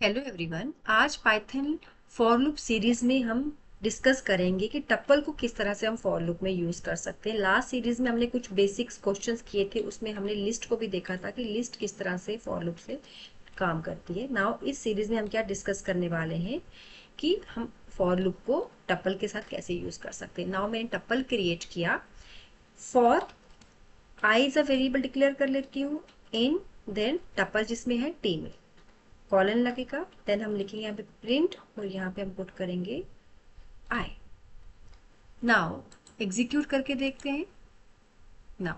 Hello everyone. आज Python for loop series में हम डिस्कस करेंगे कि टप्पल को किस तरह से हम फॉर लूप में यूज कर सकते हैं। लास्ट सीरीज में हमने कुछ बेसिक्स क्वेश्चंस किए थे, उसमें हमने लिस्ट को भी देखा था कि लिस्ट किस तरह से फॉर लूप से काम करती है। नाउ इस सीरीज में हम क्या डिस्कस करने वाले हैं कि हम फॉर लूप को टप्पल के साथ कैसे यूज कर सकते हैं। नाउ मैंने टप्पल क्रिएट किया। For I is a variable declare कर लेती हूँ इन, देन टप्पल जिसमें है टी में कॉलन लगेगा, देन हम लिखेंगे यहाँ पे प्रिंट और यहाँ पे हम पुट करेंगे आई। नाउ एग्जीक्यूट करके देखते हैं। नाउ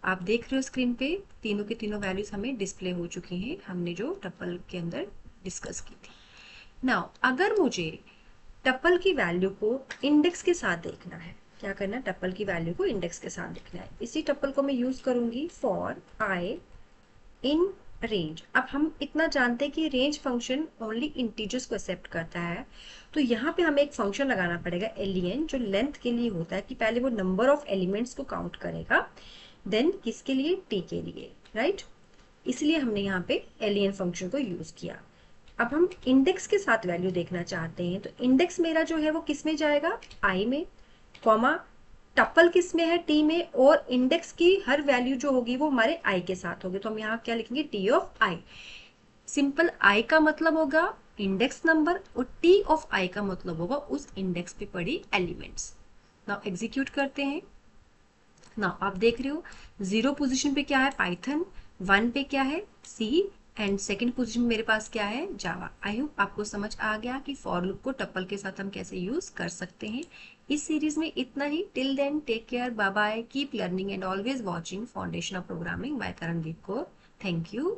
आप देख रहे हो स्क्रीन पे तीनों के तीनों वैल्यूज हमें डिस्प्ले हो चुकी हैं, हमने जो टप्पल के अंदर डिस्कस की थी। नाउ अगर मुझे टप्पल की वैल्यू को इंडेक्स के साथ देखना है, क्या करना है, टप्पल की वैल्यू को इंडेक्स के साथ देखना है। इसी टप्पल को मैं यूज करूंगी फॉर आई इन रेंज। अब हम इतना जानते हैं कि रेंज फंक्शन ओनली इंटीजर्स को एक्सेप्ट करता है, तो यहाँ पे हमें एक फंक्शन लगाना पड़ेगा एलियन, जो लेंथ के लिए होता है कि पहले वो नंबर ऑफ एलिमेंट्स को काउंट करेगा, देन किसके लिए, टी के लिए, राइट। इसलिए हमने यहाँ पे एलियन फंक्शन को यूज किया। अब हम इंडेक्स के साथ वैल्यू देखना चाहते हैं, तो इंडेक्स मेरा जो है वो किस में जाएगा, आई में, कॉमा टप्पल किस में है, टी में, और इंडेक्स की हर वैल्यू जो होगी वो हमारे आई के साथ होगी, तो हम यहाँ क्या लिखेंगे, T of I. Simple I का मतलब होगा इंडेक्स नंबर और टी ऑफ आई का मतलब होगा उस इंडेक्स पे पड़ी एलिमेंट्स। नाउ एग्जीक्यूट करते हैं। नाउ आप देख रहे हो जीरो पोजीशन पे क्या है, पाइथन, वन पे क्या है, सी, एंड सेकंड पोजीशन में मेरे पास क्या है, जावा। आई होप आपको समझ आ गया कि फॉर लूप को टप्पल के साथ हम कैसे यूज कर सकते हैं। इस सीरीज में इतना ही। Till then take care, bye bye, keep learning and always watching foundation of programming by Karandeep Kaur. Thank you.